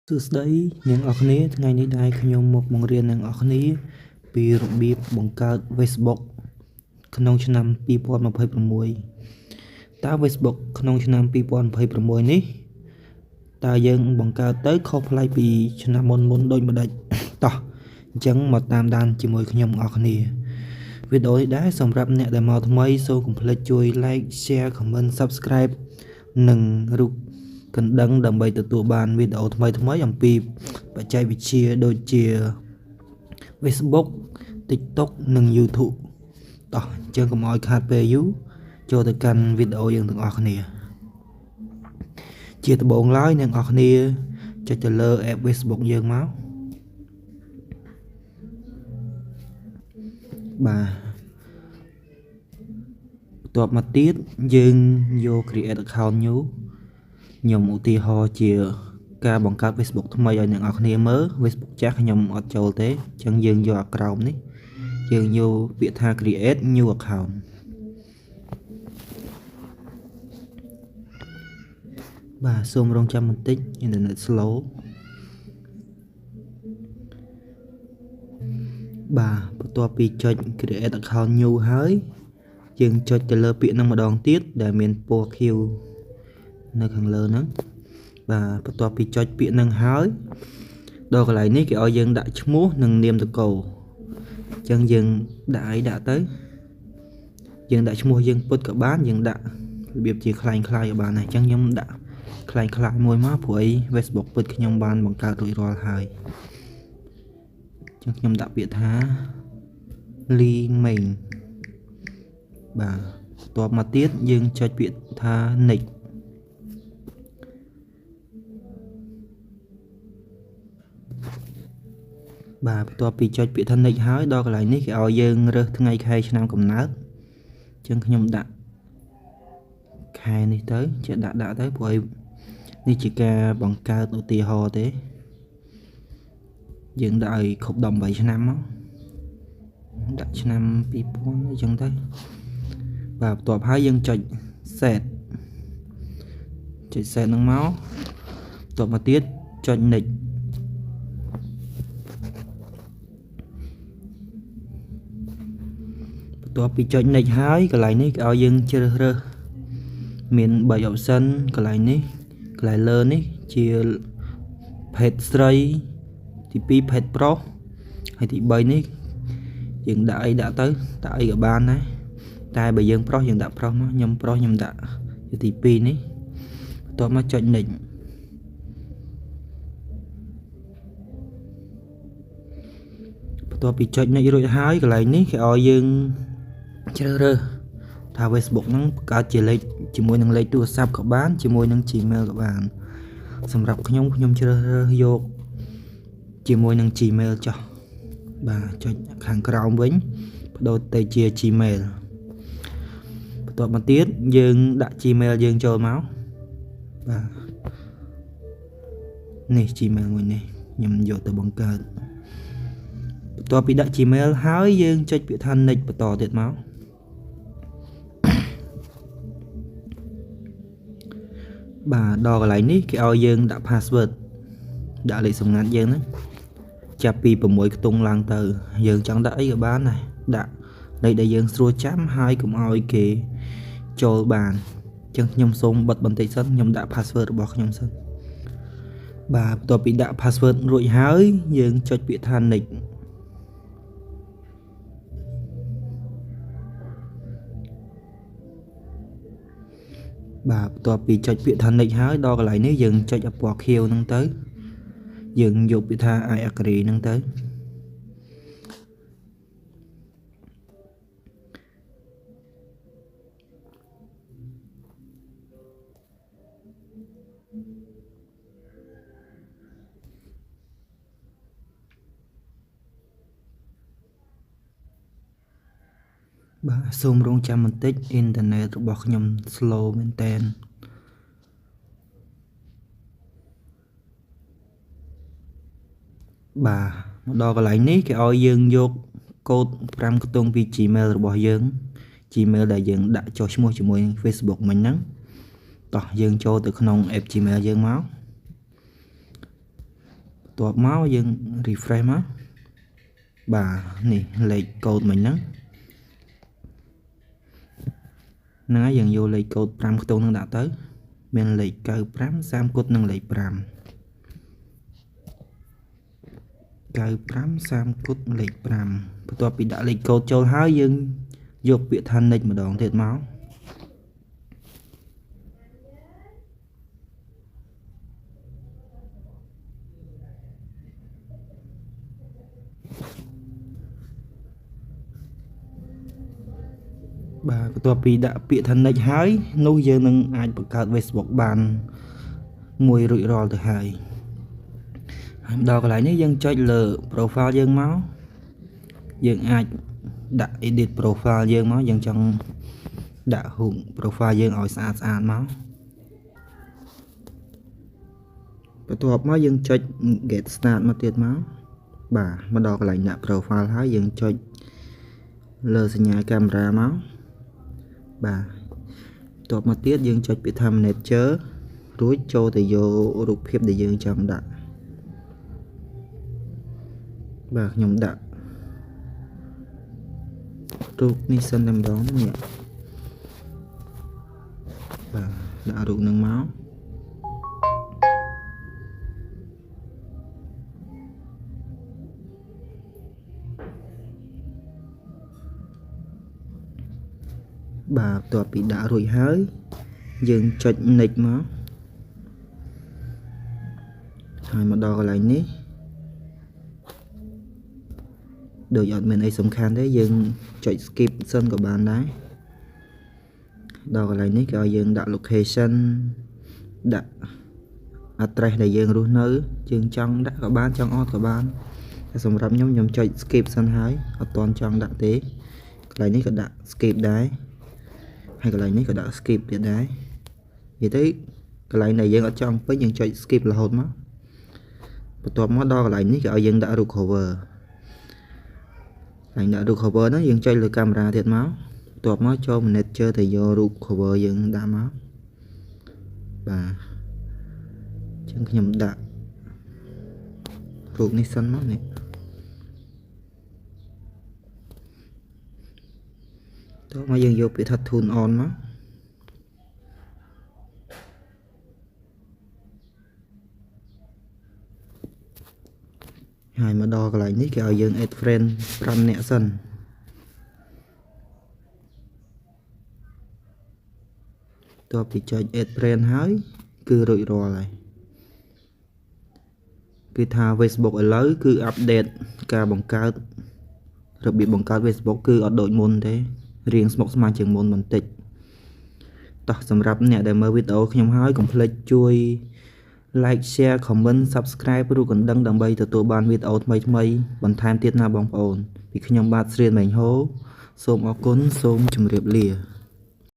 សួស្តីអ្នកនរគ្នាថ្ងៃនេះដែរខ្ញុំមកបង្រៀនអ្នកនរគ្នាពីរបៀបបង្កើត Facebook ក្នុងឆ្នាំ2026តើ Facebook ក្នុងឆ្នាំ2026នេះតើយើងបង្កើតទៅខុសប្លែកពីឆ្នាំមុនដូចម្ដេចតោះអញ្ចឹងមកតាមដានជាមួយខ្ញុំអ្នកនរគ្នាវីដេអូនេះដែរសម្រាប់អ្នកដែលមកថ្មីសូមកុំភ្លេចជួយ like share comment subscribe និងរូបកណ្ដឹងដើម្បីទទួលបានវីដេអូថ្មីៗអំពីបច្ចេកវិទ្យាដូចជា Facebook TikTok និង YouTube តោះអញ្ចឹងកុំឲ្យខាតពេលយូរចូលទៅកាន់វីដេអូយើងទាំងអស់គ្នាជាដំបូងឡើយអ្នកនរគ្នាចុចទៅលើ app Facebook យើងមកបាទបន្ទាប់មកទៀតយើងយក create account new ខ្ញុំឧទាហរណ៍ជាការបង្កើត Facebook ថ្មីឲ្យអ្នកនរគ្នាមើល Facebook ចាស់ខ្ញុំអត់ចូលទេអញ្ចឹងយើងយកអាក្រោមនេះយើងយកពាក្យថា create new account បាទសូមរងចាំបន្តិចអ៊ីនធឺណិត slow បាទបន្ទាប់ពីចុច create account new ហើយយើងចុចទៅលើពាក្យហ្នឹងម្ដងទៀតដែលមានពណ៌ខៀវនៅខាងលើហ្នឹងបាទបន្ទាប់ពីចុចពាក្យហ្នឹងហើយដល់កន្លែងនេះគេឲ្យយើងដាក់ឈ្មោះនិងនាមតកោអញ្ចឹងយើងដាក់អីដាក់ទៅយើងដាក់ឈ្មោះយើងពុតក៏បានយើងដាក់របៀបជាคล้ายៗក៏បានដែរអញ្ចឹងខ្ញុំដាក់คล้ายៗមួយមកព្រោះអី Facebook ពុតខ្ញុំបានបង្កើតរួចរាល់ហើយអញ្ចឹងខ្ញុំដាក់ពាក្យថា Li Ming បាទបន្ទាប់មកទៀតយើងចុចពាក្យថា next បាទបន្ទាប់ពីចុចពាក្យថា next ហើយដល់កន្លែងនេះគេឲ្យយើងរើសថ្ងៃខែឆ្នាំកំណើតអញ្ចឹងខ្ញុំដាក់ខែនេះទៅជាដាក់ទៅព្រោះនេះជាការបង្កើតឧទាហរណ៍ទេយើងដាក់ឲ្យគ្រប់18ឆ្នាំមកដាក់ឆ្នាំ2000អញ្ចឹងទៅបាទបន្ទាប់ហើយយើងចុច set ហ្នឹងមកបន្ទាប់មកទៀតចុច next បន្ទាប់ពីចុច next ហើយកន្លែងនេះគេឲ្យយើងជ្រើសរើសមាន3 option កន្លែងនេះកន្លែងលើនេះជាភេទស្រីទី2ភេទប្រុសហើយទី3នេះយើងដាក់អីដាក់ទៅដាក់អីក៏បានដែរតែបើយើងប្រុសយើងដាក់ប្រុសមកខ្ញុំប្រុសខ្ញុំដាក់ទី2នេះបន្ទាប់មកចុច next បន្ទាប់ពីចុច next រួចហើយកន្លែងនេះគេឲ្យយើងជ្រើសរើសថា Facebook ហ្នឹងបង្កើតជាលេខជាមួយនឹងលេខទូរស័ព្ទក៏បានជាមួយនឹង Gmail ក៏បានសម្រាប់ខ្ញុំជ្រើសរើសយកជាមួយនឹង Gmail ចុះបាទចុចខាងក្រោមវិញបដូរទៅជា Gmail បន្ទាប់មកទៀតយើងដាក់ Gmail យើងចូលមកបាទនេះ Gmail មួយនេះខ្ញុំយកទៅបង្កើតបន្ទាប់ពីដាក់ Gmail ហើយយើងចុចពាក្យថា next បន្តទៀតមកបាទដល់កន្លែងនេះគេឲ្យយើងដាក់ password ដាក់លេខសម្ងាត់យើងហ្នឹងចាប់ពី6ខ្ទង់ឡើងទៅយើងចង់ដាក់អីក៏បានដែរដាក់លេខដែលយើងស្រួលចាំហើយកុំឲ្យគេចូលបានអញ្ចឹងខ្ញុំសូមបិទបន្តិចសិនខ្ញុំដាក់ password របស់ខ្ញុំសិនបាទបន្ទាប់ពីដាក់ password រួចហើយយើងចុចពាក្យថា next បាទបន្ទាប់ពីចុចពាក្យថា next ហើយដល់កន្លែងនេះយើងចុចពណ៌ខៀវហ្នឹងទៅយើងយកពាក្យថា I agree ហ្នឹងទៅបាទសូមរងចាំបន្តិចអ៊ីនធឺណិតរបស់ខ្ញុំ slow មែនតើបាទមកដល់កន្លែងនេះគេឲ្យយើងយកកូដ5ខ្ទង់ពី Gmail របស់យើង Gmail ដែលយើងដាក់ចុះឈ្មោះជាមួយ Facebook មិញហ្នឹងតោះយើងចូលទៅក្នុង app Gmail យើងមក តបមកយើង refresh មកបាទនេះលេខកូដមិញហ្នឹងហើយយើងយកលេខកូដ5ខ្ទង់នឹងដាក់ទៅមានលេខ95 30 គុណនឹងលេខ5 95 30 គុណលេខ5បន្ទាប់ពីដាក់លេខកូដចូលហើយយើងយកពាក្យថា next ម្ដងទៀតមកបាទបន្ទាប់ពីដាក់ពាក្យថា next ហើយនោះយើងនឹងអាចបង្កើត Facebook បានមួយរួចរាល់ទៅហើយដល់កន្លែងនេះយើងចុចលើ profile យើងមកយើងអាចដាក់ edit profile យើងមកយើងចង់ដាក់រូប profile យើងឲ្យស្អាតស្អាតមកបន្ទាប់មកយើងចុច get start មកទៀតមកបាទមកដល់កន្លែងដាក់ profile ហើយយើងចុចលើសញ្ញាកាមេរ៉ាមកបាទបន្ទាប់មកទៀតយើងចុចពាក្យថា manager រួចចូលទៅយករូបភាពដែលយើងចង់ដាក់បាទខ្ញុំដាក់រូបនេះសិនតែម្ដងនេះបាទដាក់រូបនឹងមកបាទបន្ទាប់ពីដាក់រួចហើយយើងចុច next មកហើយមកដល់កន្លែងនេះដូចអត់មានអីសំខាន់ទេយើងចុច skip សិនក៏បានដែរដល់កន្លែងនេះគេឲ្យយើងដាក់ location ដាក់ address ដែលយើងរស់នៅយើងចង់ដាក់ក៏បានចង់អត់ក៏បានតែសម្រាប់ខ្ញុំចុច skip សិនហើយអត់ទាន់ចង់ដាក់ទេកន្លែងនេះក៏ដាក់ skip ដែរហើយកន្លែងនេះក៏ដាក់ skip ទៀតដែរនិយាយទៅកន្លែងដែលយើងអត់ចង់ពេញយើងចុច skip រហូតមកបន្ទាប់មកដល់កន្លែងនេះគេឲ្យយើងដាក់រូប cover ហើយដាក់រូប cover ហ្នឹងយើងចុចលើកាមេរ៉ាទៀតមកបន្ទាប់មកចូល manager ទៅយករូប cover យើងដាក់មកបាទចឹងខ្ញុំដាក់រូបនេះសិនមកនេះតោះមកយើងយកពាក្យថា tune on មកហើយមកដល់កន្លែងនេះគេឲ្យយើង add friend 5 នាក់សិនតើពីចុច add friend ហើយគឺរួចរាល់ហើយគឺថា Facebook ឥឡូវគឺ update ការបង្កើតរបៀបបង្កើត Facebook គឺអត់ដូចមុនទេរៀងស្មុគស្មាញជាងមុនបន្តិចតោះសម្រាប់អ្នកដែលមើលវីដេអូខ្ញុំហើយកុំភ្លេចជួយ like share comment subscribe ឬកណ្ដឹងដើម្បីទទួលបានវីដេអូថ្មីបន្ថែមទៀតណាបងប្អូនពីខ្ញុំបាទស្រៀនម៉េងហូសូមអរគុណសូមជម្រាបលា